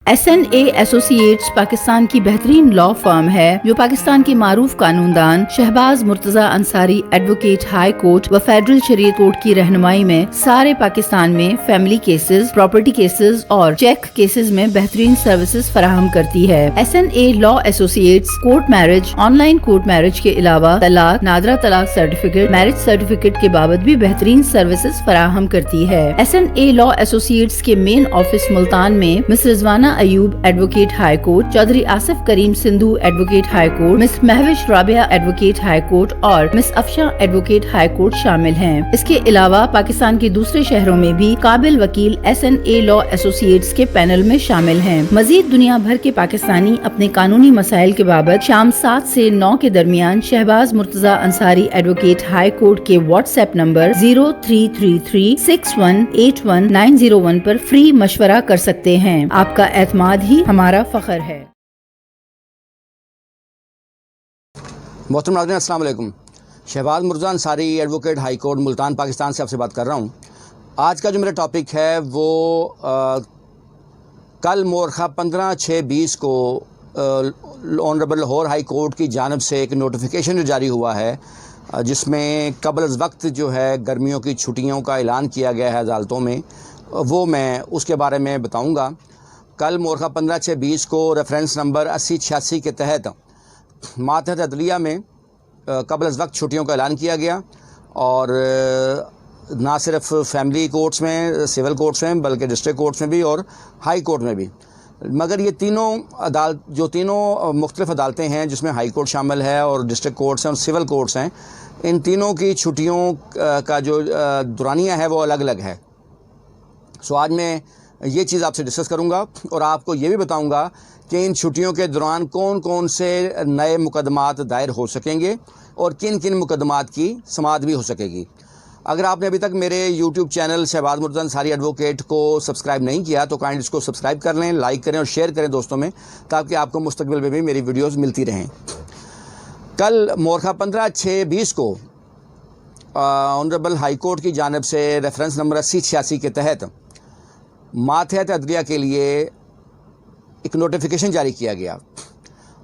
SNA associates Pakistan की बेहतरीन law firm है जो पाकिस्तान के मारूफ कानूनदान Shahbaz Murtaza Ansari advocate high court व फेडरल शरीयत कोर्ट की रहनुमाई में सारे पाकिस्तान में फैमिली केसेस, प्रॉपर्टी केसेस और चेक केसेस में बेहतरीन सर्विसेज फराहम करती है। SNA law associates court marriage, online court marriage के अलावा तलाक, नादरा तलाक सर्टिफिकेट, मैरिज सर्टिफिकेट के बाबत भी बेहतरीन सर्विसेज फराहम करती है। SNA लॉ एसोसिएट्स के मेन ऑफिस मुल्तान में miss Rizwana Ayub advocate high court, Chaudhry Asif Karim Sindhu advocate high court, miss Mahwish Rabia advocate high court और miss Afsha advocate high court शामिल हैं। इसके अलावा पाकिस्तान के दूसरे शहरों में भी काबिल वकील SNA लॉ एसोसिएट्स के पैनल में शामिल हैं। मजीद दुनिया भर के पाकिस्तानी अपने कानूनी मसाइल के बाबत शाम 7 से 9 के दरमियान Shahbaz Murtaza Ansari advocate high court के व्हाट्सएप नंबर 0333618191 पर फ्री मशवरा कर सकते हैं। आपका एतमाद ही हमारा फख्र है। मोहतरम नाज़रीन, अस्सलाम वालेकुम। Shahbaz Murtaza Ansari advocate high court Multan Pakistan से आपसे बात कर रहा हूँ। आज का जो मेरा टॉपिक है वो कल मोरखा 15/6/20 को ऑनरेबल लाहौर हाई कोर्ट की जानिब से एक नोटिफिकेशन जो जारी हुआ है जिसमें कबल अज़ वक्त जो है गर्मियों की छुट्टियों का ऐलान किया गया है अदालतों में, वो मैं उसके बारे में बताऊँगा। कल मोरखा 15/6/20 को रेफरेंस नंबर 8086 के तहत मातहत अदलिया में कबल अज़ वक्त छुट्टियों का ऐलान किया गया और ना सिर्फ फैमिली कोर्ट्स में, सिविल कोर्ट्स में, बल्कि डिस्ट्रिक्ट कोर्ट्स में भी और हाई कोर्ट में भी। मगर ये तीनों मुख्तलिफ अदालतें हैं जिसमें हाई कोर्ट शामिल है और डिस्ट्रिक्ट कोर्ट्स हैं और सिविल कोर्ट्स हैं, इन तीनों की छुट्टियों का जो दुरानिया है वो अलग अलग है। सो आज मैं ये चीज़ आपसे डिस्कस करूंगा और आपको ये भी बताऊंगा कि इन छुट्टियों के दौरान कौन कौन से नए मुकदमात दायर हो सकेंगे और किन किन मुकदमात की समाअत भी हो सकेगी। अगर आपने अभी तक मेरे YouTube channel Shahbaz Murtaza Ansari advocate को सब्सक्राइब नहीं किया तो काइंड इसको सब्सक्राइब कर लें, लाइक करें और शेयर करें दोस्तों में, ताकि आपको मुस्तकबिल में भी मेरी वीडियोज़ मिलती रहें। कल मोरखा 15/6/20 को ऑनरेबल हाई कोर्ट की जानिब से रेफरेंस नंबर 8086 के तहत मातहत अदलिया के लिए एक नोटिफिकेशन जारी किया गया।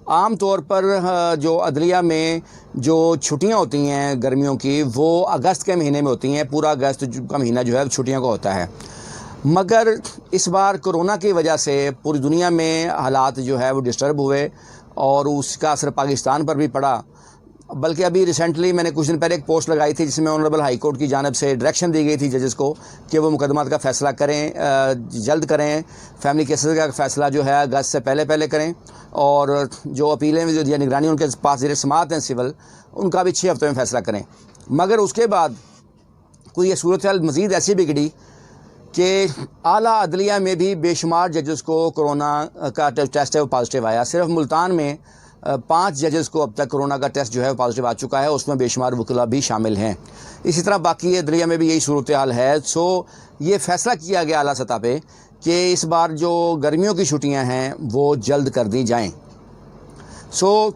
आम तौर पर जो अदलिया में जो छुट्टियां होती हैं गर्मियों की वो अगस्त के महीने में होती हैं, पूरा अगस्त का महीना जो है छुट्टियों का होता है। मगर इस बार कोरोना की वजह से पूरी दुनिया में हालात जो है वो डिस्टर्ब हुए और उसका असर पाकिस्तान पर भी पड़ा। बल्कि अभी रिसेंटली मैंने कुछ दिन पहले एक पोस्ट लगाई थी जिसमें ऑनरेबल हाई कोर्ट की जानिब से डायरेक्शन दी गई थी जजेस को कि वो मुकदमात का फ़ैसला करें, जल्द करें, फैमिली केसेस का फ़ैसला जो है अगस्त से पहले करें और जो अपीलें जो निगरानी उनके पास ज़ेर समाअत हैं सिविल, उनका भी 6 हफ्तों में फ़ैसला करें। मगर उसके बाद कोई ये सूरत हाल मज़ीद ऐसी बिगड़ी कि आला अदलिया में भी बेशुमार जजेस को कोरोना का टेस्ट है वो पॉजिटिव आया। सिर्फ मुल्तान में 5 जजेस को अब तक कोरोना का टेस्ट जो है पॉजिटिव आ चुका है, उसमें बेशुमार वकील भी शामिल हैं। इसी तरह बाकी अदलिया में भी यही सूरत हाल है। सो ये फ़ैसला किया गया आला सतह पे कि इस बार जो गर्मियों की छुट्टियां हैं वो जल्द कर दी जाएं। सो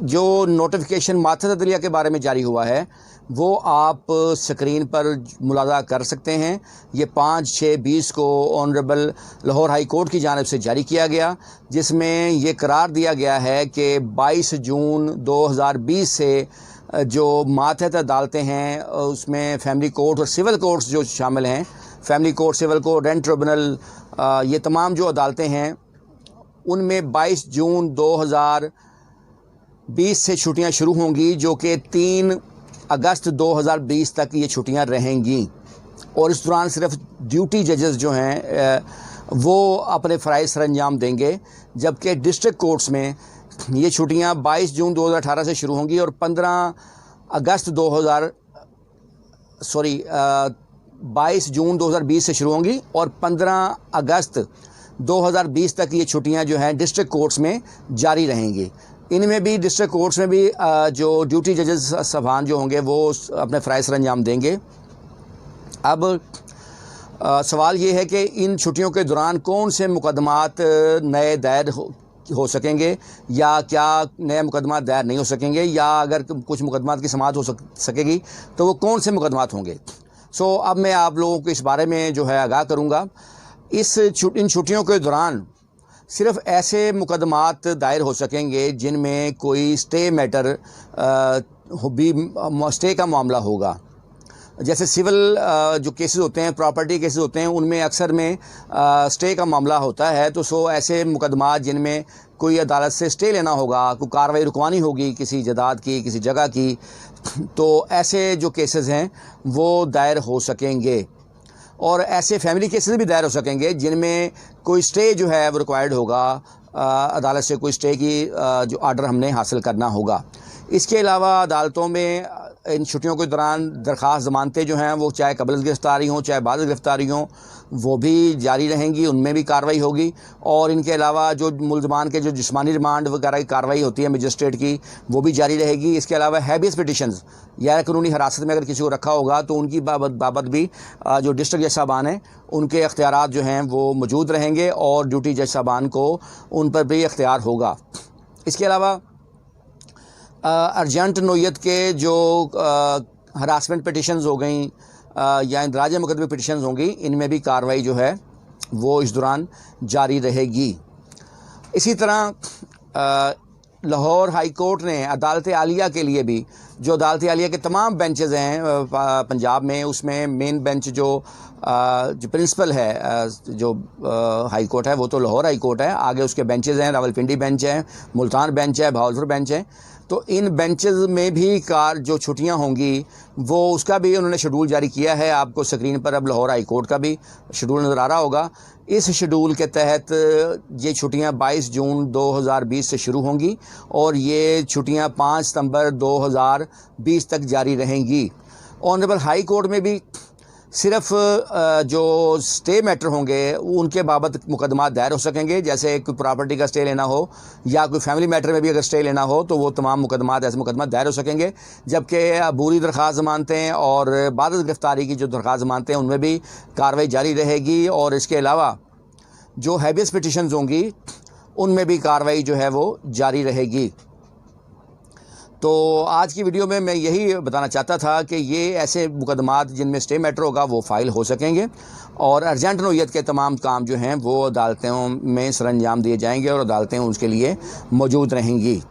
जो नोटिफिकेशन मातहत अदलिया के बारे में जारी हुआ है वो आप स्क्रीन पर मुलाजा कर सकते हैं। ये 5/6/20 को ऑनरेबल लाहौर हाई कोर्ट की जानिब से जारी किया गया, जिसमें ये करार दिया गया है कि 22 जून 2020 से जो मातहत अदालतें हैं उसमें फैमिली कोर्ट और सिविल कोर्ट्स जो शामिल हैं, family court, civil court, rent tribunal, ये तमाम जो अदालतें हैं उनमें 22 जून 2020 से छुट्टियां शुरू होंगी, जो कि 3 अगस्त 2020 तक ये छुट्टियां रहेंगी। और इस दौरान सिर्फ ड्यूटी जजेस जो हैं वो अपने फ़राइज़ सर अंजाम देंगे, जबकि डिस्ट्रिक्ट कोर्ट्स में ये छुट्टियां 22 जून 2018 से शुरू होंगी और 22 जून 2020 से शुरू होंगी और 15 अगस्त 2020 तक ये छुट्टियां जो हैं डिस्ट्रिक्ट कोर्ट्स में जारी रहेंगी। इनमें भी डिस्ट्रिक्ट कोर्ट्स में भी जो ड्यूटी जजेस सभान जो होंगे वो अपने फ़राइज़ सर अंजाम देंगे। अब सवाल ये है कि इन छुट्टियों के दौरान कौन से मुकदमात नए दायर हो सकेंगे या क्या नए मुकदमात दायर नहीं हो सकेंगे, या अगर कुछ मुकदमात की समाअत हो सकेगी तो वो कौन से मुकदमात होंगे। सो अब मैं आप लोगों को इस बारे में जो है आगाह करूँगा। इन छुट्टियों के दौरान सिर्फ़ ऐसे मुकदमात दायर हो सकेंगे जिनमें कोई स्टे मैटर भी स्टे का मामला होगा। जैसे सिविल जो केसेस होते हैं, प्रॉपर्टी केसेस होते हैं, उनमें अक्सर में स्टे का मामला होता है। तो ऐसे मुकदमात जिनमें कोई अदालत से स्टे लेना होगा, कोई कार्रवाई रुकवानी होगी किसी जायदाद की, किसी जगह की, तो ऐसे जो केसेस हैं वो दायर हो सकेंगे। और ऐसे फैमिली केसेस भी दायर हो सकेंगे जिनमें कोई स्टे जो है वो रिक्वायर्ड होगा, अदालत से कोई स्टे की जो आर्डर हमने हासिल करना होगा। इसके अलावा अदालतों में इन छुट्टियों के दौरान दरख्वास्त ज़मानतें जो हैं वो चाहे कबल गिरफ़्तारी हों चाहे बाद गिरफ़्तारी हों, वो भी जारी रहेंगी, उनमें भी कार्रवाई होगी। और इनके अलावा जो मुल्ज़मान के जो जिस्मानी रिमांड वगैरह की कार्रवाई होती है मजिस्ट्रेट की, वो भी जारी रहेगी। इसके अलावा हैबियस पिटिशंस या कानूनी हिरासत में अगर किसी को रखा होगा तो उनकी बाबत भी जो डिस्ट्रिक्ट जज साहबान हैं उनके अख्तियारात जो हैं वो मौजूद रहेंगे और ड्यूटी जज साहबान को उन पर भी अख्तियार होगा। इसके अलावा अर्जेंट नोयत के जो हरासमेंट पिटिशंस हो गई या इंदराज मुकदमे पिटिशंस होंगी, इनमें भी कार्रवाई जो है वो इस दौरान जारी रहेगी। इसी तरह लाहौर हाई कोर्ट ने अदालत आलिया के लिए भी, जो अदालत आलिया के तमाम बेंचेस हैं पंजाब में, उसमें मेन बेंच जो प्रिंसिपल है जो हाई कोर्ट है वो तो लाहौर हाई कोर्ट है। आगे उसके बेंचेस हैं, रावलपिंडी बेंच है, मुल्तान बेंच है, भावलपुर बेंच है। तो इन बेंचेस में भी जो छुट्टियां होंगी वो उसका भी उन्होंने शेड्यूल जारी किया है। आपको स्क्रीन पर अब लाहौर हाई कोर्ट का भी शेड्यूल नज़र आ रहा होगा। इस शेड्यूल के तहत ये छुट्टियां 22 जून 2020 से शुरू होंगी और ये छुट्टियां 5 सितंबर 2020 तक जारी रहेंगी। ऑनरेबल हाई कोर्ट में भी सिर्फ जो स्टे मैटर होंगे उनके बाबत मुकदमा दायर हो सकेंगे। जैसे कोई प्रॉपर्टी का स्टे लेना हो या कोई फैमिली मैटर में भी अगर स्टे लेना हो तो वो तमाम मुकदमात ऐसे मुकदमा दायर हो सकेंगे। जबकि अबूरी दरख्वास्त ज़मानतें और बाद गिरफ़्तारी की जो दरख्वास्त ज़मानतें हैं उनमें भी कार्रवाई जारी रहेगी। और इसके अलावा जो हैबियस पिटिशंस होंगी उनमें भी कार्रवाई जो है वो जारी रहेगी। तो आज की वीडियो में मैं यही बताना चाहता था कि ये ऐसे मुकदमात जिनमें स्टे मैटर होगा वो फ़ाइल हो सकेंगे और अर्जेंट नोयत के तमाम काम जो हैं वो अदालतों में सरअंजाम दिए जाएंगे और अदालतें उसके लिए मौजूद रहेंगी।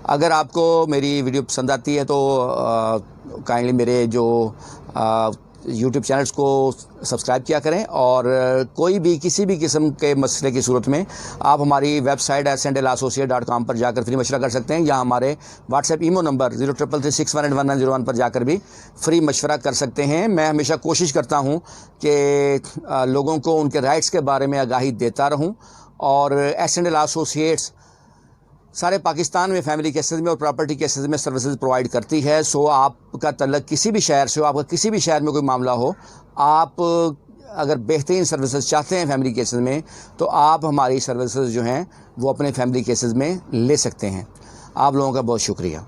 अगर आपको मेरी वीडियो पसंद आती है तो काइंडली मेरे जो यूट्यूब चैनल्स को सब्सक्राइब किया करें। और कोई भी किसी भी किस्म के मसले की सूरत में आप हमारी वेबसाइट sndlassociate.com पर जाकर फ्री मशवरा कर सकते हैं या हमारे व्हाट्सएप ईमो नंबर 0333618101 पर जाकर भी फ्री मशवरा कर सकते हैं। मैं हमेशा कोशिश करता हूं कि लोगों को उनके राइट्स के बारे में आगाही देता रहूं और SNDL एसोसिएट्स सारे पाकिस्तान में फैमिली केसेस में और प्रॉपर्टी केसेस में सर्विसेज प्रोवाइड करती है। सो आपका तल्लक किसी भी शहर से हो, आपका किसी भी शहर में कोई मामला हो, आप अगर बेहतरीन सर्विसेज चाहते हैं फैमिली केसेस में तो आप हमारी सर्विसेज जो हैं वो अपने फैमिली केसेस में ले सकते हैं। आप लोगों का बहुत शुक्रिया।